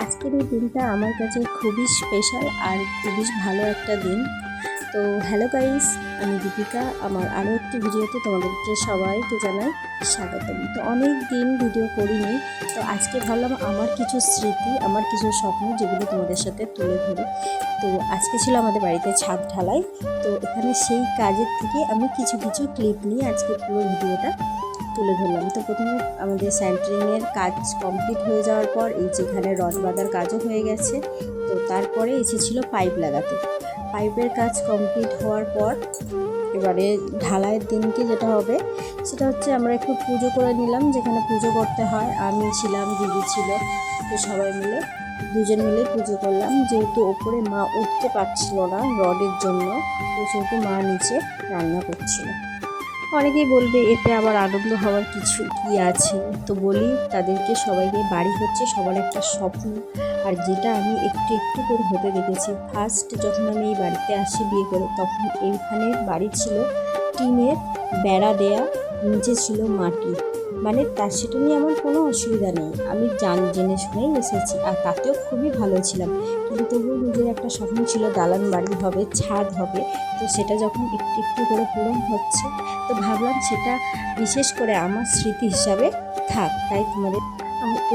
আজকের এই দিনটা আমার কাছে খুবই স্পেশাল আর খুবই ভালো একটা দিন। তো হ্যালো গাইস, আমি দীপিকা। আমার আরও একটি ভিডিওতে তোমাদেরকে সবাইকে জানাই স্বাগতম। তো অনেক দিন ভিডিও করিনি, তো আজকে ভাবলাম আমার কিছু স্মৃতি, আমার কিছু স্বপ্ন যেগুলো তোমাদের সাথে তুলে ধরি। তো আজকে ছিল আমাদের বাড়িতে ছাদ ঢালাই, তো এখানে সেই কাজের থেকে আমি কিছু কিছু ক্লিপ নিয়ে আজকে পুরো ভিডিওটা তুলে ধরলাম। তো প্রথমে আমাদের সেন্টারিংয়ের কাজ কমপ্লিট হয়ে যাওয়ার পর এই যেখানে রড বাঁধার কাজও হয়ে গেছে, তো তারপরে এসেছিলো পাইপ লাগাতে। পাইপের কাজ কমপ্লিট হওয়ার পর এবারে ঢালাইয়ের দিনকে যেটা হবে সেটা হচ্ছে আমরা একটু পুজো করে নিলাম, যেখানে পুজো করতে হয়। আমি ছিলাম, দিদি ছিল, তো সবাই মিলে দুজন মিলে পুজো করলাম। যেহেতু ওপরে মা উঠতে পারছিল না রডের জন্য, তো সেহেতু মা নিচে রান্না করছিল। অনেকেই বলবে এতে আবার আনন্দ হওয়ার কিছু কি আছে, তো বলি তাদেরকে সবাইকে, বাড়ি হচ্ছে সবার একটা স্বপ্ন, আর যেটা আমি একটু একটু করে হতে দেখেছি। ফার্স্ট যখন আমি এই বাড়িতে আসি বিয়ে করে, তখন এইখানে বাড়ি ছিল টিনের বেড়া দেয়া, নিচে ছিল মাটি, মানে তার সেটা নিয়ে আমার কোনো অসুবিধা নেই, আমি জেনে শুনেই এসেছি, আর তাতেও খুবই ভালো ছিলাম। কিন্তু তবুও নিজের একটা স্বপ্ন ছিল দালান বাড়ি হবে, ছাদ হবে। তো সেটা যখন একটু একটু করে পূরণ হচ্ছে, তো ভাবলাম সেটা বিশেষ করে আমার স্মৃতি হিসাবে থাক। তাই তোমাদের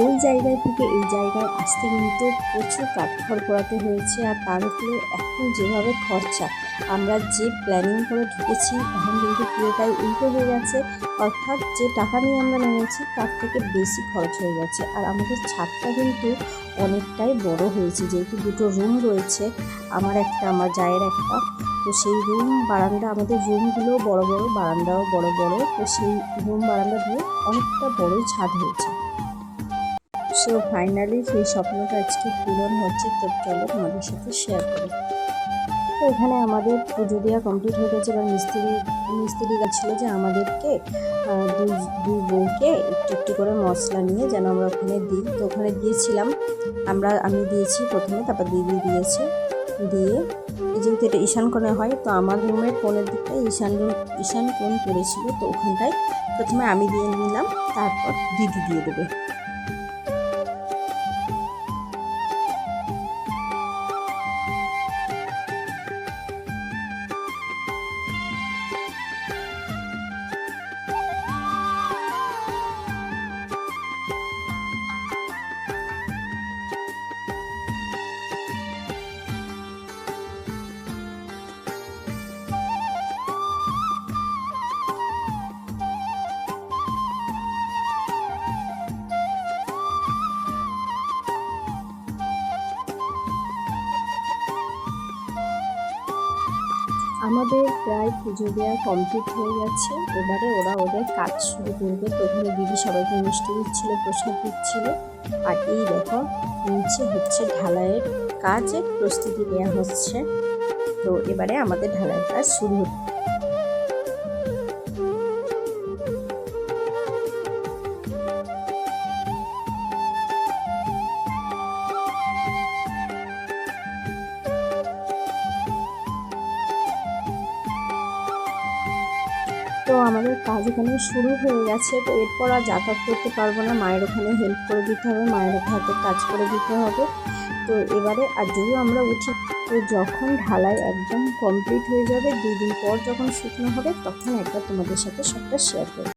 ওই জায়গায় থেকে এই জায়গায় আসতে কিন্তু প্রচুর কাঠখড় পোড়াতে হয়েছে, আর তার উপরে এখন যেভাবে খরচা, আমরা যে প্ল্যানিং করে ঢুকেছি এখন কিন্তু পুরোটাই উল্টো হয়ে গেছে। অর্থাৎ যে টাকা নিয়ে আমরা নেমেছি তার থেকে বেশি খরচ হয়ে গেছে। আর আমাদের ছাদটা কিন্তু অনেকটাই বড় হয়েছে, যেহেতু দুটো রুম রয়েছে, আমার একটা, আমার জায়ের একটা। তো সেই রুম বারান্দা, আমাদের রুমগুলো বড় বড়, বারান্দাও বড় বড়, তো সেই রুম বারান্দা দিয়ে অনেকটা বড়ই ছাদ হয়েছে। সো ফাইনালি সেই স্বপ্নটা আজকে পূরণ হচ্ছে, তো চলো তোমাদের সাথে শেয়ার করি। তো এখানে আমাদের পুজো দেওয়া কমপ্লিট হয়ে গেছে। এবার মিস্ত্রি গেছিলো যে আমাদেরকে দুই বউকে একটু একটু করে মশলা নিয়ে যেন আমরা ওখানে দিই। তো ওখানে দিয়েছিলাম আমি দিয়েছি প্রথমে, তারপর দিদি দিয়েছে। দিয়ে যেহেতু এটা ঈশান কোণে হয়, তো আমার রুমের কোণের দিকটায় ঈশান কোণ পড়েছিল, তো ওখানটায় প্রথমে আমি দিয়ে নিলাম, তারপর দিদি দিয়ে দেবে। আমাদের প্রায় পুজো দেওয়া কমপ্লিট হয়ে গেছে। এবারে ওরা ওদের কাজ শুরু করবে। তো ওখানে দিদি সবাইকে মিষ্টি দিচ্ছিল, প্রসাদ দিচ্ছিল। আর এই দেখো নিচে হচ্ছে ঢালাইয়ের কাজের প্রস্তুতি নেওয়া হচ্ছে। তো এবারে আমাদের ঢালাইয়ের কাজ শুরু হচ্ছে। তো আমাদের কাজ এখানে শুরু হয়ে গেছে। তো এরপর আর যাতায়াত করতে পারবো না, মায়ের ওখানে হেল্প করে দিতে হবে, মায়ের হাতে কাজ করে দিতে হবে। তো এবারে আর যদিও আমরা উঠি, তো যখন ঢালাই একদম কমপ্লিট হয়ে যাবে, 2 দিন পর যখন শুকনো হবে, তখন একবার তোমাদের সাথে সবটা শেয়ার করব।